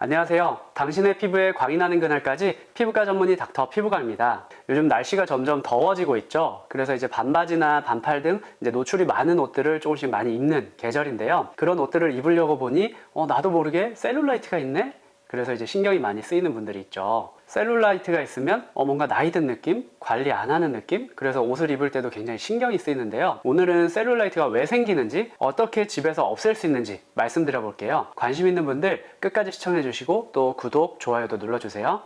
안녕하세요. 당신의 피부에 광이 나는 그날까지 피부과 전문의 닥터 피부과입니다. 요즘 날씨가 점점 더워지고 있죠. 그래서 이제 반바지나 반팔 등 이제 노출이 많은 옷들을 조금씩 많이 입는 계절인데요. 그런 옷들을 입으려고 보니 나도 모르게 셀룰라이트가 있네? 그래서 이제 신경이 많이 쓰이는 분들이 있죠. 셀룰라이트가 있으면 뭔가 나이 든 느낌? 관리 안 하는 느낌? 그래서 옷을 입을 때도 굉장히 신경이 쓰이는데요. 오늘은 셀룰라이트가 왜 생기는지, 어떻게 집에서 없앨 수 있는지 말씀드려 볼게요. 관심 있는 분들 끝까지 시청해 주시고 또 구독, 좋아요도 눌러주세요.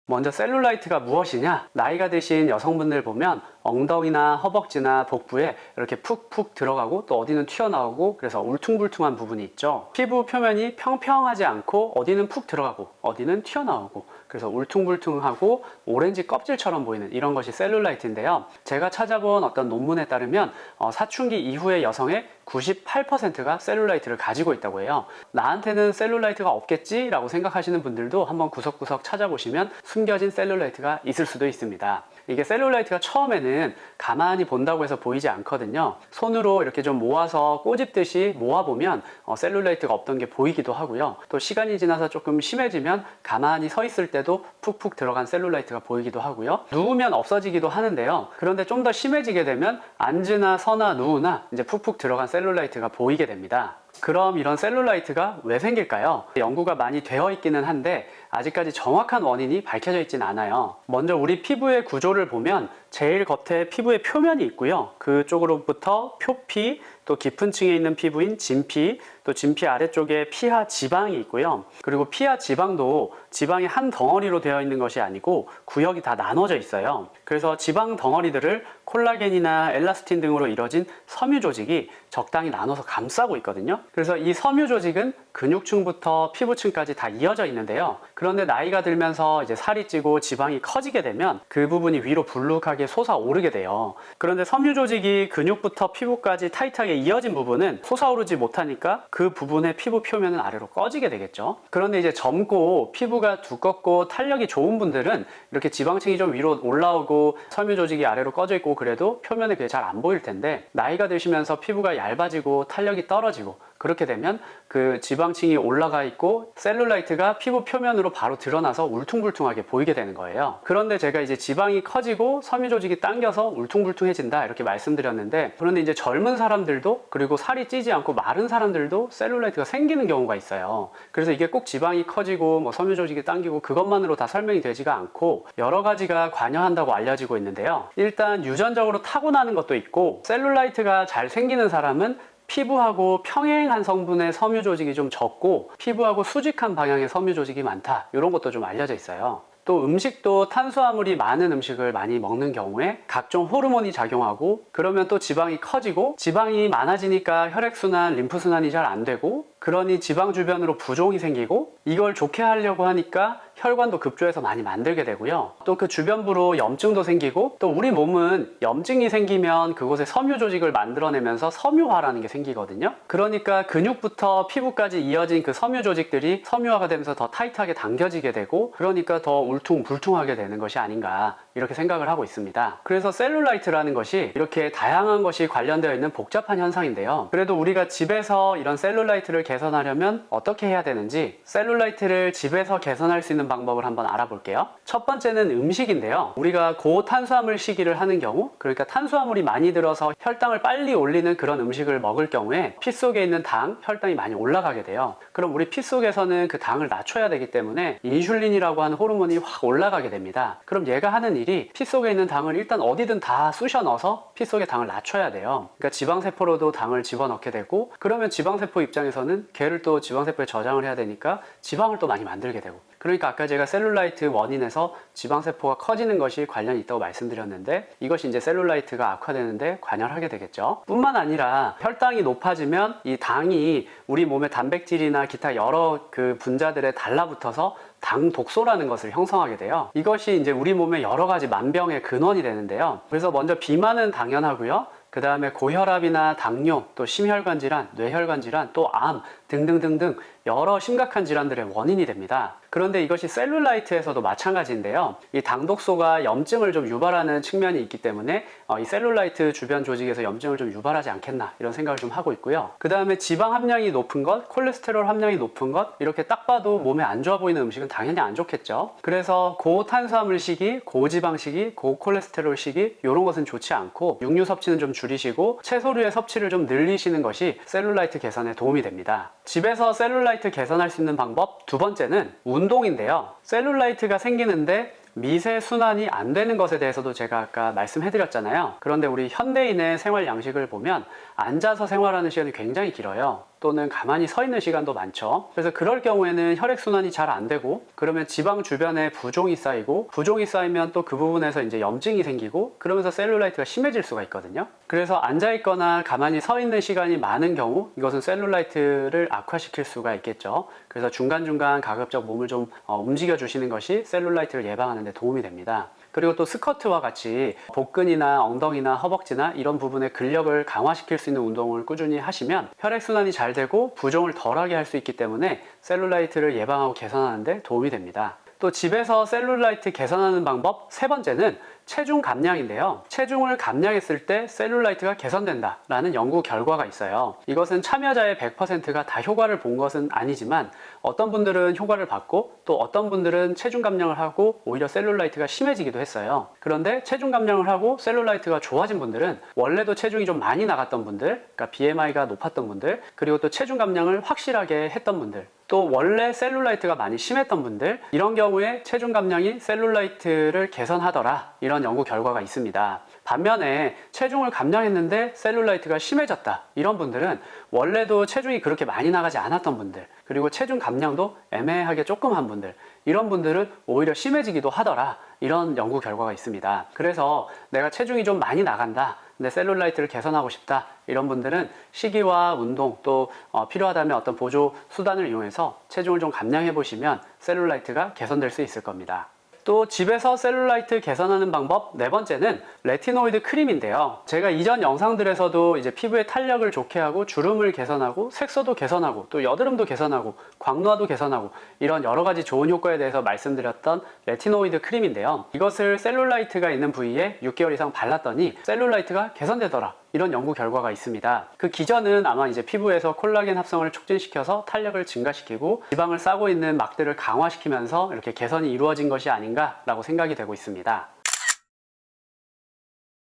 먼저 셀룰라이트가 무엇이냐? 나이가 드신 여성분들 보면 엉덩이나 허벅지나 복부에 이렇게 푹푹 들어가고 또 어디는 튀어나오고 그래서 울퉁불퉁한 부분이 있죠. 피부 표면이 평평하지 않고 어디는 푹 들어가고 어디는 튀어나오고 그래서 울퉁불퉁하고 오렌지 껍질처럼 보이는 이런 것이 셀룰라이트인데요. 제가 찾아본 어떤 논문에 따르면 사춘기 이후의 여성의 98%가 셀룰라이트를 가지고 있다고 해요. 나한테는 셀룰라이트가 없겠지? 라고 생각하시는 분들도 한번 구석구석 찾아보시면 숨겨진 셀룰라이트가 있을 수도 있습니다. 이게 셀룰라이트가 처음에는 가만히 본다고 해서 보이지 않거든요. 손으로 이렇게 좀 모아서 꼬집듯이 모아보면 셀룰라이트가 없던 게 보이기도 하고요. 또 시간이 지나서 조금 심해지면 가만히 서 있을 때도 푹푹 들어간 셀룰라이트가 보이기도 하고요. 누우면 없어지기도 하는데요. 그런데 좀 더 심해지게 되면 앉으나 서나 누우나 이제 푹푹 들어간 셀룰라이트가 보이게 됩니다. 그럼 이런 셀룰라이트가 왜 생길까요? 연구가 많이 되어 있기는 한데 아직까지 정확한 원인이 밝혀져 있진 않아요. 먼저 우리 피부의 구조를 보면 제일 겉에 피부의 표면이 있고요. 그쪽으로부터 표피, 또 깊은 층에 있는 피부인 진피, 또 진피 아래쪽에 피하 지방이 있고요. 그리고 피하 지방도 지방이 한 덩어리로 되어 있는 것이 아니고 구역이 다 나눠져 있어요. 그래서 지방 덩어리들을 콜라겐이나 엘라스틴 등으로 이루어진 섬유 조직이 적당히 나눠서 감싸고 있거든요. 그래서 이 섬유 조직은 근육층부터 피부층까지 다 이어져 있는데요. 그런데 나이가 들면서 이제 살이 찌고 지방이 커지게 되면 그 부분이 위로 불룩하게 솟아오르게 돼요. 그런데 섬유 조직이 근육부터 피부까지 타이트하게 이어진 부분은 솟아오르지 못하니까 그 부분의 피부 표면은 아래로 꺼지게 되겠죠. 그런데 이제 젊고 피부가 두껍고 탄력이 좋은 분들은 이렇게 지방층이 좀 위로 올라오고 섬유 조직이 아래로 꺼져 있고 그래도 표면에 그게 잘 안 보일 텐데 나이가 드시면서 피부가 얇아지고 탄력이 떨어지고 그렇게 되면 그 지방층이 올라가 있고 셀룰라이트가 피부 표면으로 바로 드러나서 울퉁불퉁하게 보이게 되는 거예요. 그런데 제가 이제 지방이 커지고 섬유 조직이 당겨서 울퉁불퉁해진다 이렇게 말씀드렸는데 그런데 이제 젊은 사람들도 그리고 살이 찌지 않고 마른 사람들도 셀룰라이트가 생기는 경우가 있어요. 그래서 이게 꼭 지방이 커지고 섬유 조직이 당기고 그것만으로 다 설명이 되지가 않고 여러 가지가 관여한다고 알려지고 있는데요. 일단 유전적으로 타고나는 것도 있고 셀룰라이트가 잘 생기는 사람은 피부하고 평행한 성분의 섬유 조직이 좀 적고 피부하고 수직한 방향의 섬유 조직이 많다 이런 것도 좀 알려져 있어요. 또 음식도 탄수화물이 많은 음식을 많이 먹는 경우에 각종 호르몬이 작용하고 그러면 또 지방이 커지고 지방이 많아지니까 혈액순환, 림프순환이 잘 안 되고 그러니 지방 주변으로 부종이 생기고 이걸 좋게 하려고 하니까 혈관도 급조해서 많이 만들게 되고요. 또 그 주변부로 염증도 생기고 또 우리 몸은 염증이 생기면 그곳에 섬유 조직을 만들어내면서 섬유화라는 게 생기거든요. 그러니까 근육부터 피부까지 이어진 그 섬유 조직들이 섬유화가 되면서 더 타이트하게 당겨지게 되고 그러니까 더 울퉁불퉁하게 되는 것이 아닌가 이렇게 생각을 하고 있습니다. 그래서 셀룰라이트라는 것이 이렇게 다양한 것이 관련되어 있는 복잡한 현상인데요. 그래도 우리가 집에서 이런 셀룰라이트를 개선하려면 어떻게 해야 되는지 셀룰라이트를 집에서 개선할 수 있는 방법을 한번 알아볼게요. 첫 번째는 음식인데요. 우리가 고탄수화물 식이를 하는 경우 그러니까 탄수화물이 많이 들어서 혈당을 빨리 올리는 그런 음식을 먹을 경우에 피 속에 있는 당, 혈당이 많이 올라가게 돼요. 그럼 우리 피 속에서는 그 당을 낮춰야 되기 때문에 인슐린이라고 하는 호르몬이 확 올라가게 됩니다. 그럼 얘가 하는 일이 피 속에 있는 당을 일단 어디든 다 쑤셔 넣어서 피 속의 당을 낮춰야 돼요. 그러니까 지방세포로도 당을 집어넣게 되고 그러면 지방세포 입장에서는 걔를 또 지방세포에 저장을 해야 되니까 지방을 또 많이 만들게 되고 그러니까 아까 제가 셀룰라이트 원인에서 지방세포가 커지는 것이 관련이 있다고 말씀드렸는데 이것이 이제 셀룰라이트가 악화되는데 관여하게 되겠죠. 뿐만 아니라 혈당이 높아지면 이 당이 우리 몸의 단백질이나 기타 여러 그 분자들에 달라붙어서 당 독소라는 것을 형성하게 돼요. 이것이 이제 우리 몸의 여러 가지 만병의 근원이 되는데요. 그래서 먼저 비만은 당연하고요. 그 다음에 고혈압이나 당뇨, 또 심혈관 질환, 뇌혈관 질환, 또 암 등등등등 여러 심각한 질환들의 원인이 됩니다. 그런데 이것이 셀룰라이트에서도 마찬가지인데요. 이 당독소가 염증을 좀 유발하는 측면이 있기 때문에 이 셀룰라이트 주변 조직에서 염증을 좀 유발하지 않겠나 이런 생각을 좀 하고 있고요. 그 다음에 지방 함량이 높은 것, 콜레스테롤 함량이 높은 것 이렇게 딱 봐도 몸에 안 좋아 보이는 음식은 당연히 안 좋겠죠. 그래서 고탄수화물식이, 고지방식이, 고콜레스테롤식이 이런 것은 좋지 않고 육류 섭취는 좀 줄이시고 채소류의 섭취를 좀 늘리시는 것이 셀룰라이트 개선에 도움이 됩니다. 집에서 셀룰라이트 개선할 수 있는 방법 두 번째는 운동인데요. 셀룰라이트가 생기는데 미세 순환이 안 되는 것에 대해서도 제가 아까 말씀해 드렸잖아요. 그런데 우리 현대인의 생활 양식을 보면 앉아서 생활하는 시간이 굉장히 길어요. 또는 가만히 서 있는 시간도 많죠. 그래서 그럴 경우에는 혈액순환이 잘 안 되고 그러면 지방 주변에 부종이 쌓이고 부종이 쌓이면 또 그 부분에서 이제 염증이 생기고 그러면서 셀룰라이트가 심해질 수가 있거든요. 그래서 앉아 있거나 가만히 서 있는 시간이 많은 경우 이것은 셀룰라이트를 악화시킬 수가 있겠죠. 그래서 중간중간 가급적 몸을 좀 움직여 주시는 것이 셀룰라이트를 예방하는 데 도움이 됩니다. 그리고 또 스쿼트와 같이 복근이나 엉덩이나 허벅지나 이런 부분의 근력을 강화시킬 수 있는 운동을 꾸준히 하시면 혈액순환이 잘 되고 부종을 덜하게 할 수 있기 때문에 셀룰라이트를 예방하고 개선하는 데 도움이 됩니다. 또 집에서 셀룰라이트 개선하는 방법 세 번째는 체중 감량인데요. 체중을 감량했을 때 셀룰라이트가 개선된다 라는 연구 결과가 있어요. 이것은 참여자의 100%가 다 효과를 본 것은 아니지만 어떤 분들은 효과를 받고 또 어떤 분들은 체중 감량을 하고 오히려 셀룰라이트가 심해지기도 했어요. 그런데 체중 감량을 하고 셀룰라이트가 좋아진 분들은 원래도 체중이 좀 많이 나갔던 분들, 그러니까 BMI가 높았던 분들, 그리고 또 체중 감량을 확실하게 했던 분들, 또 원래 셀룰라이트가 많이 심했던 분들, 이런 경우에 체중 감량이 셀룰라이트를 개선하더라 이런 연구 결과가 있습니다. 반면에 체중을 감량했는데 셀룰라이트가 심해졌다 이런 분들은 원래도 체중이 그렇게 많이 나가지 않았던 분들, 그리고 체중 감량도 애매하게 조금 한 분들, 이런 분들은 오히려 심해지기도 하더라 이런 연구 결과가 있습니다. 그래서 내가 체중이 좀 많이 나간다, 근데 셀룰라이트를 개선하고 싶다 이런 분들은 식이와 운동 또 필요하다면 어떤 보조 수단을 이용해서 체중을 좀 감량해 보시면 셀룰라이트가 개선될 수 있을 겁니다. 또 집에서 셀룰라이트 개선하는 방법 네 번째는 레티노이드 크림인데요. 제가 이전 영상들에서도 이제 피부의 탄력을 좋게 하고 주름을 개선하고 색소도 개선하고 또 여드름도 개선하고 광노화도 개선하고 이런 여러 가지 좋은 효과에 대해서 말씀드렸던 레티노이드 크림인데요. 이것을 셀룰라이트가 있는 부위에 6개월 이상 발랐더니 셀룰라이트가 개선되더라 이런 연구 결과가 있습니다. 그 기전은 아마 이제 피부에서 콜라겐 합성을 촉진시켜서 탄력을 증가시키고 지방을 싸고 있는 막들을 강화시키면서 이렇게 개선이 이루어진 것이 아닌가라고 생각이 되고 있습니다.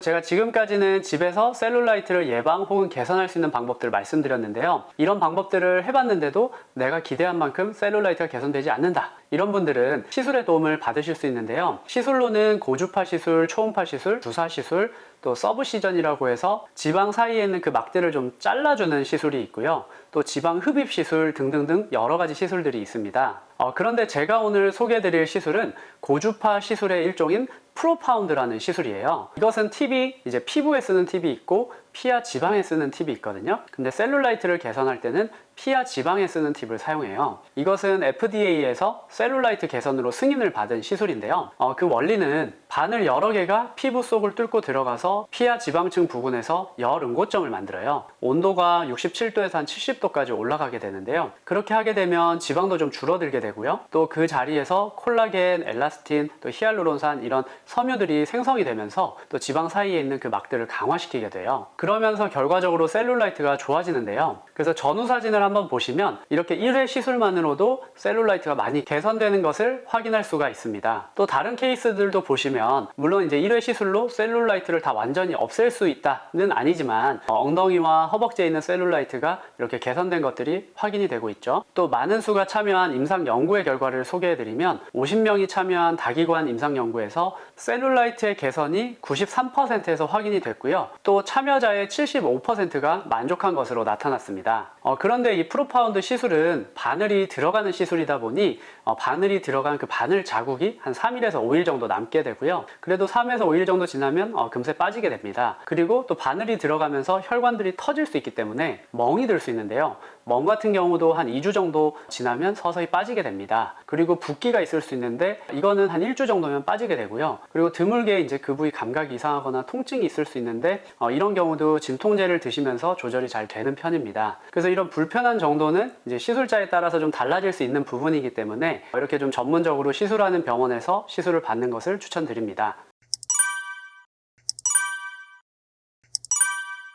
제가 지금까지는 집에서 셀룰라이트를 예방 혹은 개선할 수 있는 방법들을 말씀드렸는데요. 이런 방법들을 해봤는데도 내가 기대한 만큼 셀룰라이트가 개선되지 않는다. 이런 분들은 시술의 도움을 받으실 수 있는데요. 시술로는 고주파 시술, 초음파 시술, 주사 시술, 또 서브시전이라고 해서 지방 사이에 있는 그 막들을 좀 잘라주는 시술이 있고요. 또 지방 흡입 시술 등등등 여러 가지 시술들이 있습니다. 그런데 제가 오늘 소개해드릴 시술은 고주파 시술의 일종인 프로파운드라는 시술이에요. 이것은 팁이 이제 피부에 쓰는 팁이 있고 피하 지방에 쓰는 팁이 있거든요. 근데 셀룰라이트를 개선할 때는 피하 지방에 쓰는 팁을 사용해요. 이것은 FDA에서 셀룰라이트 개선으로 승인을 받은 시술인데요. 그 원리는 바늘 여러 개가 피부 속을 뚫고 들어가서 피하 지방층 부근에서 열 응고점을 만들어요. 온도가 67도에서 한 70도까지 올라가게 되는데요. 그렇게 하게 되면 지방도 좀 줄어들게 되고요. 또 그 자리에서 콜라겐, 엘라스틴, 또 히알루론산 이런 섬유들이 생성이 되면서 또 지방 사이에 있는 그 막들을 강화시키게 돼요. 그러면서 결과적으로 셀룰라이트가 좋아지는데요. 그래서 전후 사진을 한번 보시면 이렇게 1회 시술만으로도 셀룰라이트가 많이 개선되는 것을 확인할 수가 있습니다. 또 다른 케이스들도 보시면 물론 이제 1회 시술로 셀룰라이트를 다 완전히 없앨 수 있다는 아니지만 엉덩이와 허벅지에 있는 셀룰라이트가 이렇게 개선된 것들이 확인이 되고 있죠. 또 많은 수가 참여한 임상 연구의 결과를 소개해드리면 50명이 참여한 다기관 임상 연구에서 셀룰라이트의 개선이 93%에서 확인이 됐고요. 또 참여자의 75%가 만족한 것으로 나타났습니다. 그런데 이 프로파운드 시술은 바늘이 들어가는 시술이다 보니 바늘이 들어간 그 바늘 자국이 한 3일에서 5일 정도 남게 되고요. 그래도 3에서 5일 정도 지나면 금세 빠지게 됩니다. 그리고 또 바늘이 들어가면서 혈관들이 터질 수 있기 때문에 멍이 들 수 있는데요. 멍 같은 경우도 한 2주 정도 지나면 서서히 빠지게 됩니다. 그리고 붓기가 있을 수 있는데 이거는 한 1주 정도면 빠지게 되고요. 그리고 드물게 이제 그 부위 감각이 이상하거나 통증이 있을 수 있는데 이런 경우도 진통제를 드시면서 조절이 잘 되는 편입니다. 그래서 이런 불편한 정도는 이제 시술자에 따라서 좀 달라질 수 있는 부분이기 때문에 이렇게 좀 전문적으로 시술하는 병원에서 시술을 받는 것을 추천드립니다.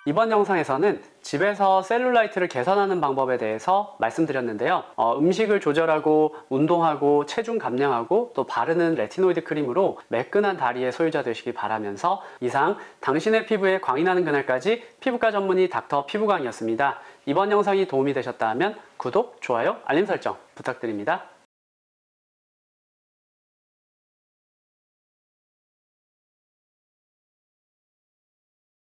이번 영상에서는 집에서 셀룰라이트를 개선하는 방법에 대해서 말씀드렸는데요. 음식을 조절하고 운동하고 체중 감량하고 또 바르는 레티노이드 크림으로 매끈한 다리의 소유자 되시기 바라면서 이상 당신의 피부에 광이 나는 그날까지 피부과 전문의 닥터 피부광이었습니다. 이번 영상이 도움이 되셨다면 구독, 좋아요, 알림 설정 부탁드립니다.